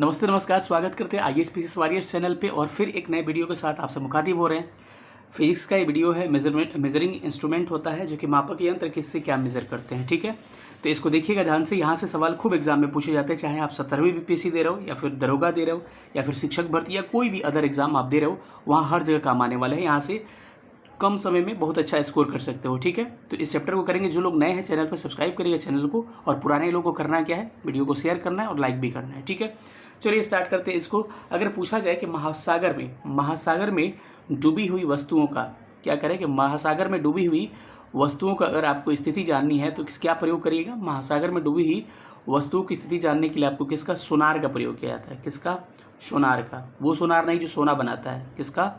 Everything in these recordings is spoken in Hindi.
नमस्ते नमस्कार, स्वागत करते हैं IAS PCS वॉरियर्स चैनल पे और फिर एक नए वीडियो के साथ आपसे मुखातिब हो रहे हैं। फिजिक्स का ये वीडियो है। मेजरिंग इंस्ट्रूमेंट होता है जो कि मापक यंत्र किससे क्या मेजर करते हैं, ठीक है। तो इसको देखिएगा ध्यान से। यहाँ से सवाल खूब एग्जाम में पूछे जाते हैं, चाहे आप 17वीं BPSC दे रहे हो या फिर दरोगा दे रहे हो या फिर शिक्षक भर्ती या कोई भी अदर एग्जाम आप दे रहे हो, वहाँ हर जगह काम आने वाले हैं। यहाँ से कम समय में बहुत अच्छा स्कोर कर सकते हो, ठीक है। तो इस चैप्टर को करेंगे। जो लोग नए हैं चैनल पर सब्सक्राइब करिएगा चैनल को, और पुराने लोगों को करना क्या है, वीडियो को शेयर करना है और लाइक भी करना है, ठीक है। चलिए स्टार्ट करते हैं इसको। अगर पूछा जाए कि महासागर में डूबी हुई वस्तुओं का क्या करें, कि महासागर में डूबी हुई वस्तुओं का अगर आपको स्थिति जाननी है तो क्या प्रयोग करिएगा। महासागर में डूबी हुई वस्तुओं की स्थिति जानने के लिए आपको किसका, सोनार का प्रयोग किया जाता है। किसका, सोनार का। वो सोनार नहीं जो सोना बनाता है, किसका,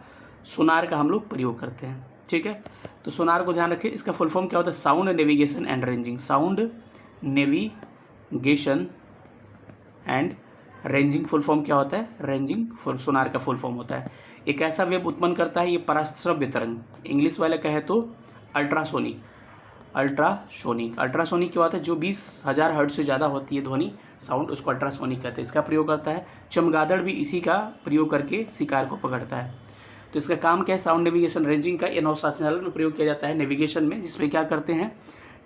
सोनार का हम लोग प्रयोग करते हैं, ठीक है। तो सोनार को ध्यान रखें। इसका फुल फॉर्म क्या होता है, sound navigation and ranging. Sound navigation and ranging full form क्या होता है, रेंजिंग सोनार का फुल फॉर्म होता है। एक ऐसा वेव उत्पन्न करता है, ये पराश्रव्य तरंग, इंग्लिश वाले कहे तो अल्ट्रासोनिक। अल्ट्रासोनिक क्या होता है, जो 20,000 हर्ट्ज से ज़्यादा होती है ध्वनि साउंड, उसको अल्ट्रासोनिक कहते हैं। इसका प्रयोग करता है। चमगादड़ भी इसी का प्रयोग करके शिकार को पकड़ता है। तो इसका काम क्या है, साउंड नेविगेशन रेंजिंग का। ये नौशासन में प्रयोग किया जाता है नेविगेशन में, जिसमें क्या करते हैं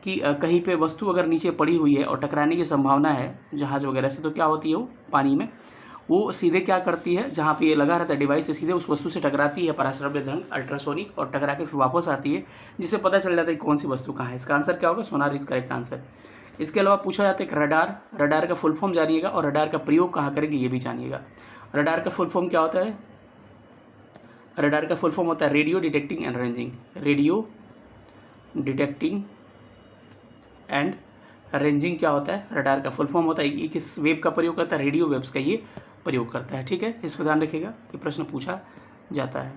कि कहीं पे वस्तु अगर नीचे पड़ी हुई है और टकराने की संभावना है जहाज़ वगैरह से, तो क्या होती है, वो पानी में वो सीधे क्या करती है, जहाँ पे ये लगा रहता है डिवाइस से, सीधे उस वस्तु से टकराती है पराश्रव्य तरंग अल्ट्रासोनिक, और टकरा के फिर वापस आती है, जिससे पता चल जाता है कौन सी वस्तु कहाँ है। इसका आंसर क्या होगा, सोनार इज करेक्ट आंसर। इसके अलावा पूछा जाता है कि रडार का फुल फॉर्म जानिएगा और रडार का प्रयोग कहाँ करेंगे ये भी जानिएगा। रडार का फुल फॉर्म क्या होता है, रडार का फुल फॉर्म होता है radio detecting and ranging. Radio detecting and ranging क्या होता है, रडार का फुल फॉर्म होता है। ये किस वेव का प्रयोग करता है, रेडियो वेव्स का ये प्रयोग करता है, ठीक है। इसको ध्यान रखिएगा, ये प्रश्न पूछा जाता है।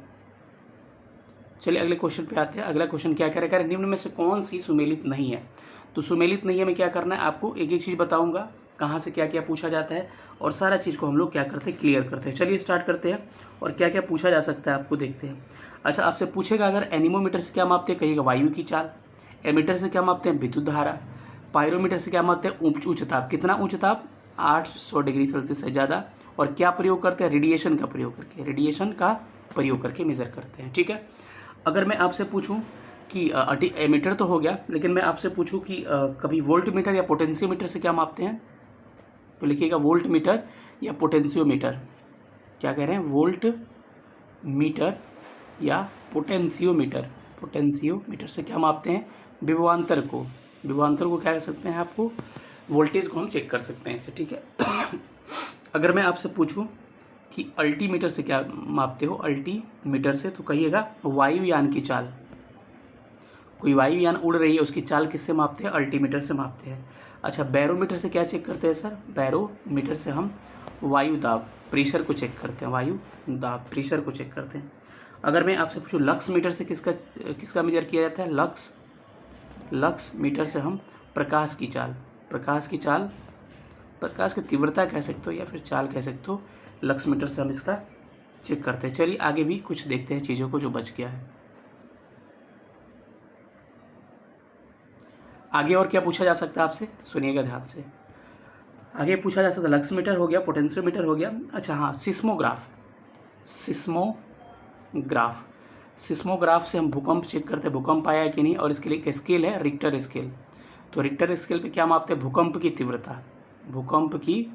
चलिए अगले क्वेश्चन पे आते हैं। अगला क्वेश्चन क्या करेगा, निम्न में से कौन सी सुमेलित नहीं है। तो सुमेलित नहीं है में क्या करना है, आपको एक एक चीज़ बताऊंगा, कहाँ से क्या क्या पूछा जाता है, और सारा चीज़ को हम लोग क्या करते हैं, क्लियर करते हैं। चलिए स्टार्ट करते हैं और क्या क्या पूछा जा सकता है आपको देखते हैं। अच्छा, आपसे पूछेगा अगर एनीमोमीटर से क्या मापते हैं, कहिएगा वायु की चाल। एमीटर से क्या मापते हैं, विद्युत धारा। पायरोमीटर से क्या मापते हैं, उच्च ताप। कितना उच्च ताप, 800 डिग्री सेल्सियस से ज़्यादा। और क्या प्रयोग करते हैं, रेडिएशन का प्रयोग करके, रेडिएशन का प्रयोग करके मेजर करते हैं, ठीक है। अगर मैं आपसे पूछूं कि एमीटर तो हो गया, लेकिन मैं आपसे पूछूं कि कभी वोल्ट मीटर या पोटेंशियोमीटर से क्या मापते हैं, तो लिखिएगा वोल्ट मीटर या पोटेंशियोमीटर। क्या कह रहे हैं, वोल्ट मीटर या पोटेंशियोमीटर। पोटेंशियोमीटर से क्या मापते हैं, विभवांतर को क्या कह सकते हैं, आपको वोल्टेज को हम चेक कर सकते हैं इससे, ठीक है। अगर मैं आपसे पूछूं कि अल्टीमीटर से क्या मापते हो, अल्टीमीटर से, तो कहिएगा वायुयान की चाल। कोई वायुयान उड़ रही है, उसकी चाल किससे मापते हैं, अल्टीमीटर से मापते हैं। अच्छा, बैरोमीटर से क्या चेक करते हैं सर, बैरोमीटर से हम वायु दाब, प्रेशर को चेक करते हैं, वायु दाब, प्रेशर को चेक करते हैं। अगर मैं आपसे पूछूं लक्स मीटर से किसका मेजर किया जाता है, लक्स मीटर से हम प्रकाश की तीव्रता कह सकते हो या फिर चाल कह सकते हो, लक्स मीटर से हम इसका चेक करते हैं। चलिए आगे भी कुछ देखते हैं चीज़ों को जो बच गया है। आगे और क्या पूछा जा सकता है आपसे, सुनिएगा ध्यान से। आगे पूछा जा सकता है, लक्स मीटर हो गया, पोटेंशियोमीटर हो गया। अच्छा हाँ, सिस्मोग्राफ से हम भूकंप चेक करते हैं, भूकंप आया है कि नहीं, और इसके लिए एक स्केल है, रिक्टर स्केल। तो रिक्टर स्केल पे क्या मापते हैं, भूकंप की तीव्रता, भूकंप की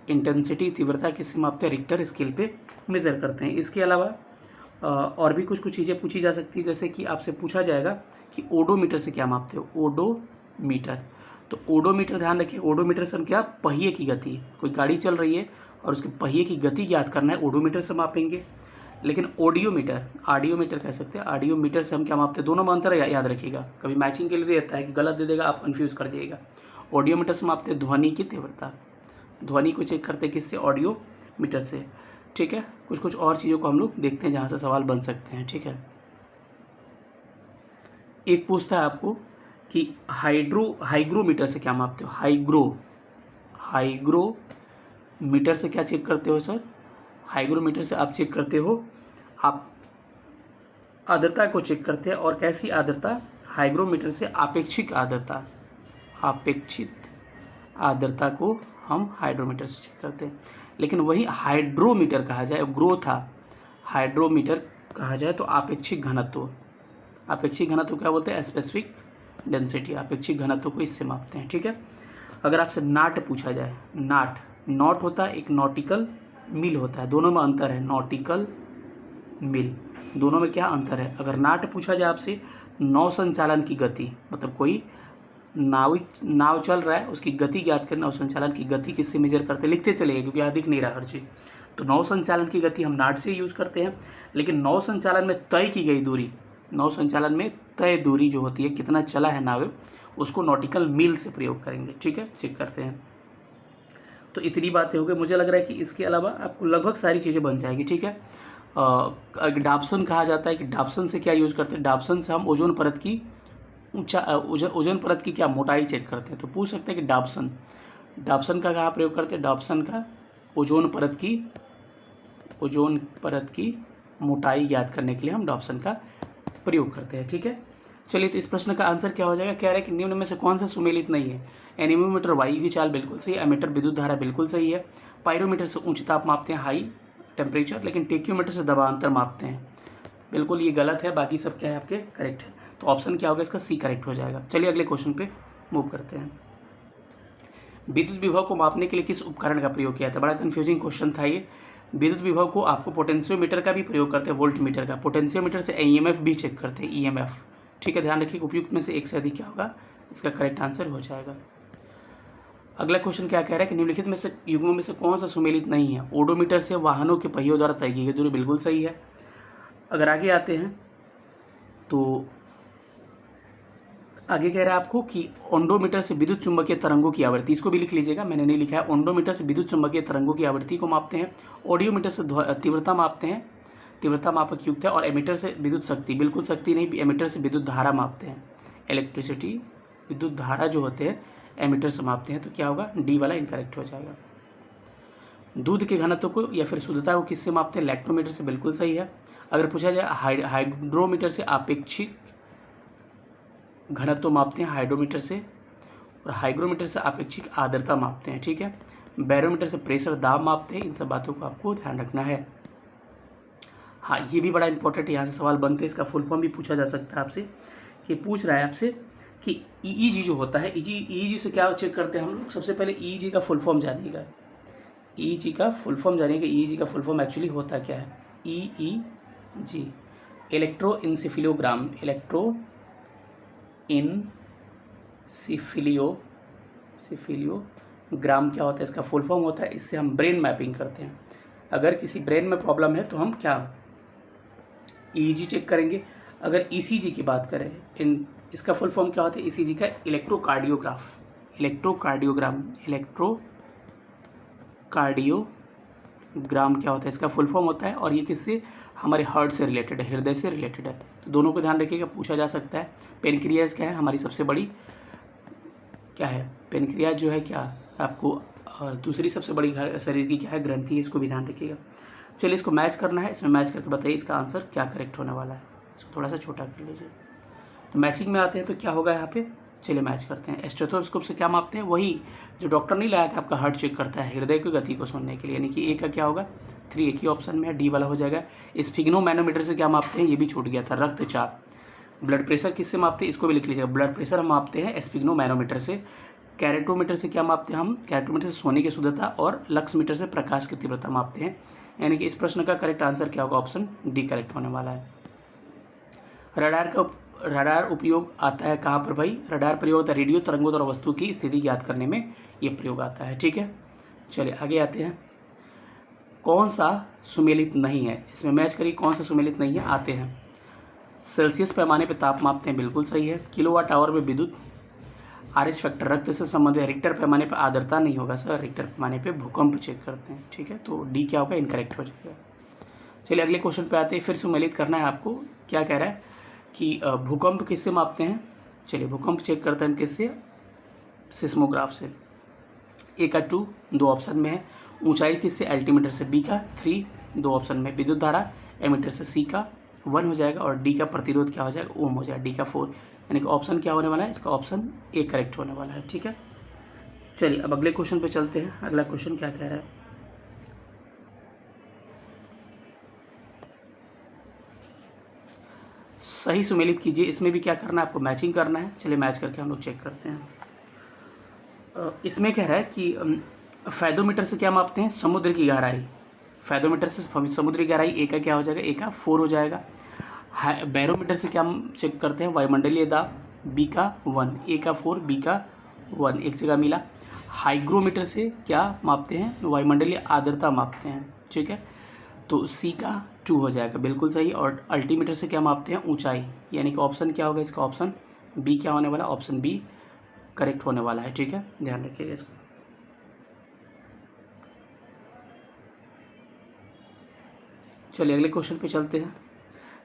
इंटेंसिटी, तीव्रता किससे मापते हैं, रिक्टर स्केल पे मेज़र करते हैं। इसके अलावा और भी कुछ चीज़ें पूछी जा सकती है, जैसे कि आपसे पूछा जाएगा कि ओडोमीटर से क्या मापते हो, ओडोमीटर। तो ओडोमीटर ध्यान रखिए, ओडोमीटर से हम क्या, पहिए की गति, कोई गाड़ी चल रही है और उसके पहिए की गति ज्ञात करना है, ओडोमीटर से मापेंगे। लेकिन आडियोमीटर कह सकते हैं, आडियोमीटर से हम क्या मापते हैं, दोनों में अंतर याद रखिएगा, कभी मैचिंग के लिए देता है कि गलत दे देगा, आप कंफ्यूज कर जाइएगा। ऑडियोमीटर से मापते हैं ध्वनि की तीव्रता, ध्वनि को चेक करते हैं किससे, ऑडियोमीटर से, ठीक है। कुछ और चीज़ों को हम लोग देखते हैं जहाँ से सवाल बन सकते हैं, ठीक है। एक पूछता है आपको कि हाइग्रोमीटर से क्या मापते हो, हाइग्रोमीटर से क्या चेक करते हो सर, हाइग्रोमीटर से आप चेक करते हो, आप आर्द्रता को चेक करते हैं। और कैसी आर्द्रता, हाइग्रोमीटर से अपेक्षित आर्द्रता को हम हाइड्रोमीटर से चेक करते हैं। लेकिन वही हाइड्रोमीटर कहा जाए, ग्रो था, हाइड्रोमीटर कहा जाए तो आपेक्षिक घनत्व, आपेक्षिक घनत्व क्या बोलते हैं, स्पेसिफिक डेंसिटी, आपेक्षिक घनत्व को इससे मापते हैं। ठीक है। अगर आपसे नाट पूछा जाए, नाट, नॉट होता है एक नॉटिकल मील होता है, दोनों में अंतर है, नॉटिकल मील, दोनों में क्या अंतर है। अगर नाट पूछा जाए आपसे नौ संचालन की गति, मतलब कोई नाव चल रहा है उसकी गति ज्ञात करना, उस संचालन की गति किससे मेजर करते हैं, लिखते चलेगा क्योंकि यहाँ दिख नहीं रहा हर चीज़। तो नौ संचालन की गति हम नाट से यूज़ करते हैं, लेकिन नौ संचालन में तय की गई दूरी, नौ संचालन में तय दूरी जो होती है, कितना चला है नाव, उसको नॉटिकल मील से प्रयोग करेंगे। ठीक है, चेक करते हैं। तो इतनी बातें हो गई, मुझे लग रहा है कि इसके अलावा आपको लगभग सारी चीज़ें बन जाएगी। ठीक है। डाप्सन कहा जाता है कि डाप्सन से क्या यूज़ करते हैं, डाप्सन से हम ओजोन परत की ओजोन परत की क्या मोटाई चेक करते हैं। तो पूछ सकते हैं कि डाप्सन का कहाँ प्रयोग करते हैं, डाप्सन का ओजोन परत की मोटाई ज्ञात करने के लिए हम डाप्सन का प्रयोग करते हैं। ठीक है। चलिए, तो इस प्रश्न का आंसर क्या हो जाएगा, कह रहा है कि निम्न में से कौन सा सुमेलित नहीं है। एनीमोमीटर वायु की चाल बिल्कुल सही है, एमीटर विद्युत धारा बिल्कुल सही है, पायरोमीटर से उच्च ताप मापते हैं, हाई टेम्परेचर, लेकिन टेक्योमीटर से दबाव मापते हैं, बिल्कुल ये गलत है, बाकी सब क्या है आपके करेक्ट है। तो ऑप्शन क्या होगा इसका, सी करेक्ट हो जाएगा। चलिए अगले क्वेश्चन पे मूव करते हैं। विद्युत विभव को मापने के लिए किस उपकरण का प्रयोग किया था, बड़ा कंफ्यूजिंग क्वेश्चन था ये। विद्युत विभव को आपको पोटेंशियोमीटर का भी प्रयोग करते हैं, वोल्ट मीटर का, पोटेंशियोमीटर से ईएमएफ भी चेक करते हैं, ईएमएफ। ठीक है, ध्यान रखिए, उपयुक्त में से एक से अधिक क्या होगा, इसका करेक्ट आंसर हो जाएगा। अगला क्वेश्चन क्या कह रहा है कि निम्नलिखित में से युग्मों में से कौन सा सुमेलित नहीं है। ओडोमीटर से वाहनों के पहियों द्वारा तय की गई दूरी बिल्कुल सही है। अगर आगे आते हैं तो आगे कह रहा है आपको कि ओंडोमीटर से विद्युत चुंबकीय तरंगों की आवृत्ति, इसको भी लिख लीजिएगा, मैंने नहीं लिखा है। ओंडोमीटर से विद्युत चुंबकीय तरंगों की आवृत्ति को मापते हैं, ऑडियोमीटर से तीव्रता मापते हैं, तीव्रता मापक युक्त है, और एमीटर से विद्युत शक्ति, बिल्कुल शक्ति नहीं, एमीटर से विद्युत धारा मापते हैं, इलेक्ट्रिसिटी विद्युत धारा जो होते हैं एमीटर से मापते हैं। तो क्या होगा, डी वाला इनकरेक्ट हो जाएगा। दूध के घनत्व को या फिर शुद्धता को किससे मापते हैं, इलेक्ट्रोमीटर से, बिल्कुल सही है। अगर पूछा जाए हाइड्रोमीटर से आपेक्षिक घनत्व मापते हैं, हाइड्रोमीटर से, और हाइग्रोमीटर से आपेक्षिक आर्द्रता मापते हैं। ठीक है। बैरोमीटर से प्रेशर, दाब मापते हैं। इन सब बातों को आपको ध्यान रखना है। हाँ, ये भी बड़ा इंपॉर्टेंट, यहाँ से सवाल बनते हैं, इसका फुल फॉर्म भी पूछा जा सकता है आपसे, कि पूछ रहा है आपसे कि ईईजी जो होता है, ईईजी से क्या चेक करते हैं हम लोग। सबसे पहले ईईजी का फुल फॉर्म जानिएगा, ईईजी का फुल फॉर्म जानिएगा। ईईजी का फुल फॉर्म एक्चुअली होता क्या है, ईईजी इलेक्ट्रोइंसेफिलोग्राम, इलेक्ट्रोइंसेफिलियोग्राम क्या होता है, इसका फुल फॉर्म होता है, इससे हम ब्रेन मैपिंग करते हैं। अगर किसी ब्रेन में प्रॉब्लम है तो हम क्या ईईजी चेक करेंगे। अगर ईसीजी की बात करें, इसका फुल फॉर्म क्या होता है, ईसीजी का इलेक्ट्रोकार्डियोग्राम क्या होता है, इसका फुल फॉर्म होता है, और ये किससे, हमारे हार्ट से रिलेटेड है, हृदय से रिलेटेड है। तो दोनों को ध्यान रखिएगा, पूछा जा सकता है। पेनक्रियाज क्या है, हमारी सबसे बड़ी क्या है, पेनक्रियाज जो है क्या आपको दूसरी सबसे बड़ी शरीर की क्या है, ग्रंथि है, इसको भी ध्यान रखिएगा। चलिए, इसको मैच करना है, इसमें मैच करके बताइए इसका आंसर क्या करेक्ट होने वाला है। इसको थोड़ा सा छोटा कर लीजिए। तो मैचिंग में आते हैं तो क्या होगा यहाँ पे, चलिए मैच करते हैं। स्टेथोस्कोप से क्या मापते हैं, वही जो डॉक्टर नहीं लाया कि आपका हार्ट चेक करता है, हृदय की गति को सुनने के लिए, यानी कि ए का क्या होगा, 3, एक ही ऑप्शन में है, डी वाला हो जाएगा। स्फिग्नोमैनोमीटर से क्या मापते हैं, ये भी छूट गया था, रक्तचाप। ब्लड प्रेशर किससे मापते हैं, इसको भी लिख लीजिएगा, ब्लड प्रेशर हम मापते हैं स्फिग्नोमैनोमीटर से। कैरेटोमीटर से क्या मापते हैं हम, कैरेटोमीटर से सोने की शुद्धता, और लक्स मीटर से प्रकाश की तीव्रता मापते हैं। यानी कि इस प्रश्न का करेक्ट आंसर क्या होगा, ऑप्शन डी करेक्ट होने वाला है। रडार उपयोग आता है कहाँ पर भाई, रडार प्रयोग होता है रेडियो तरंगों द्वारा वस्तु की स्थिति ज्ञात करने में ये प्रयोग आता है। ठीक है, चलिए आगे आते हैं। कौन सा सुमेलित नहीं है, इसमें मैच करिए कौन सा सुमेलित नहीं है। आते हैं, सेल्सियस पैमाने पर ताप मापते हैं, बिल्कुल सही है। किलोवाट आवर में विद्युत, आरएच फैक्टर रक्त से संबंधित है। रिक्टर पैमाने पर आर्द्रता नहीं होगा सर, रिक्टर पैमाने पर भूकंप चेक करते हैं। ठीक है, तो डी क्या होगा, इनकरेक्ट हो जाएगा। चलिए अगले क्वेश्चन पे आते हैं, फिर सुमेलित करना है आपको। क्या कह रहा है कि भूकंप किससे मापते हैं, चलिए भूकंप चेक करते हैं हम किससे, सिस्मोग्राफ से। ए का 2 दो ऑप्शन में है। ऊंचाई किससे, एल्टीमीटर से। बी का 3 दो ऑप्शन में। विद्युत धारा एमीटर से। सी का 1 हो जाएगा, और डी का प्रतिरोध क्या हो जाएगा, ओम हो जाएगा। डी का 4, यानी कि ऑप्शन क्या होने वाला है, इसका ऑप्शन ए करेक्ट होने वाला है। ठीक है, चलिए अब अगले क्वेश्चन पे चलते हैं। अगला क्वेश्चन क्या कह रहा है, सही सुमेलित कीजिए। इसमें भी क्या करना है आपको, मैचिंग करना है। चलिए मैच करके हम लोग चेक करते हैं। इसमें कह रहा है कि फैदोमीटर से क्या मापते हैं, समुद्र की गहराई। फैदोमीटर से समुद्री गहराई ए का क्या हो जाएगा, ए का 4 हो जाएगा। बैरोमीटर से क्या हम चेक करते हैं, वायुमंडलीय दाब, बी का 1, ए का 4, बी का 1, एक जगह मिला। हाइग्रोमीटर से क्या मापते हैं, वायुमंडलीय आर्द्रता मापते हैं, ठीक है, तो सी का 2 हो जाएगा, बिल्कुल सही। और अल्टीमीटर से क्या मापते हैं, ऊंचाई, यानी कि ऑप्शन क्या होगा इसका, ऑप्शन बी क्या होने वाला, ऑप्शन बी करेक्ट होने वाला है, ठीक है, ध्यान रखिएगा इसको। चलिए अगले क्वेश्चन पे चलते हैं।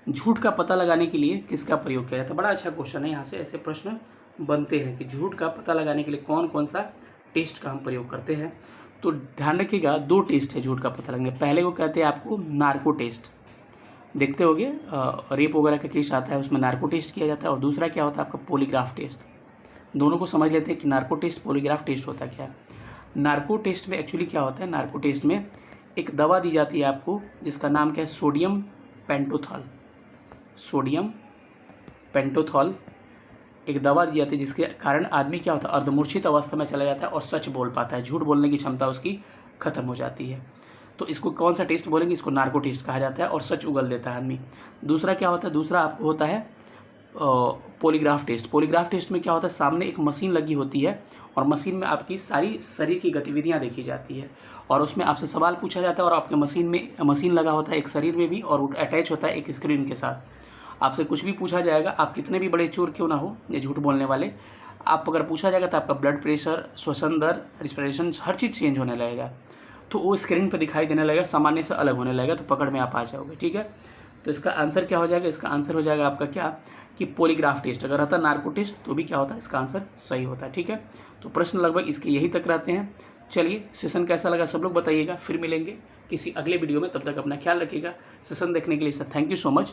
झूठ का पता लगाने के लिए किसका प्रयोग किया जाता है। बड़ा अच्छा क्वेश्चन है, यहाँ से ऐसे प्रश्न बनते हैं कि झूठ का पता लगाने के लिए कौन कौन सा टेस्ट का हम प्रयोग करते हैं। तो ध्यान रखिएगा 2 टेस्ट है झूठ का पता लगाने। पहले को कहते हैं आपको नार्को टेस्ट, देखते होगे रेप वगैरह का केस आता है उसमें नार्को टेस्ट किया जाता है। और दूसरा क्या होता है आपका पॉलीग्राफ टेस्ट। दोनों को समझ लेते हैं कि नार्को टेस्ट पॉलीग्राफ टेस्ट होता क्या है। नार्को टेस्ट में एक्चुअली क्या होता है, नार्को टेस्ट में एक दवा दी जाती है आपको जिसका नाम क्या है, सोडियम पेंटोथॉल। सोडियम पेंटोथॉल एक दवा दी जाती है जिसके कारण आदमी क्या होता है, अर्धमूर्छित अवस्था में चला जाता है और सच बोल पाता है, झूठ बोलने की क्षमता उसकी खत्म हो जाती है। तो इसको कौन सा टेस्ट बोलेंगे, इसको नार्को टेस्ट कहा जाता है और सच उगल देता है आदमी। दूसरा क्या होता है, दूसरा आपको होता है पॉलीग्राफ टेस्ट। पॉलीग्राफ टेस्ट में क्या होता है, सामने एक मशीन लगी होती है और मशीन में आपकी सारी शरीर की गतिविधियां देखी जाती है और उसमें आपसे सवाल पूछा जाता है और आपके मशीन लगा होता है एक शरीर में भी और अटैच होता है एक स्क्रीन के साथ। आपसे कुछ भी पूछा जाएगा, आप कितने भी बड़े चोर क्यों ना हो ये झूठ बोलने वाले, आप अगर पूछा जाएगा तो आपका ब्लड प्रेशर, श्वसन दर, रिस्पिरेशन हर चीज़ चेंज होने लगेगा। तो वो स्क्रीन पर दिखाई देने लगेगा, सामान्य से अलग होने लगेगा, तो पकड़ में आप आ जाओगे, ठीक है। तो इसका आंसर क्या हो जाएगा, इसका आंसर हो जाएगा आपका क्या कि पॉलीग्राफ टेस्ट। अगर रहता नार्को टेस्ट तो भी क्या होता है, इसका आंसर सही होता है, ठीक है। तो प्रश्न लगभग इसके यही तक रहते हैं। चलिए सेशन कैसा लगा सब लोग बताइएगा, फिर मिलेंगे किसी अगले वीडियो में, तब तक अपना ख्याल रखिएगा। सेशन देखने के लिए sir thank you so much.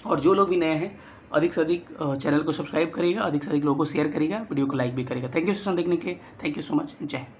और जो लोग भी नए हैं अधिक से अधिक चैनल को सब्सक्राइब करिएगा, अधिक से अधिक लोगों को शेयर करिएगा, वीडियो को लाइक भी करिएगा। थैंक यू सेशन देखने के लिए, थैंक यू सो मच, जय हिंद।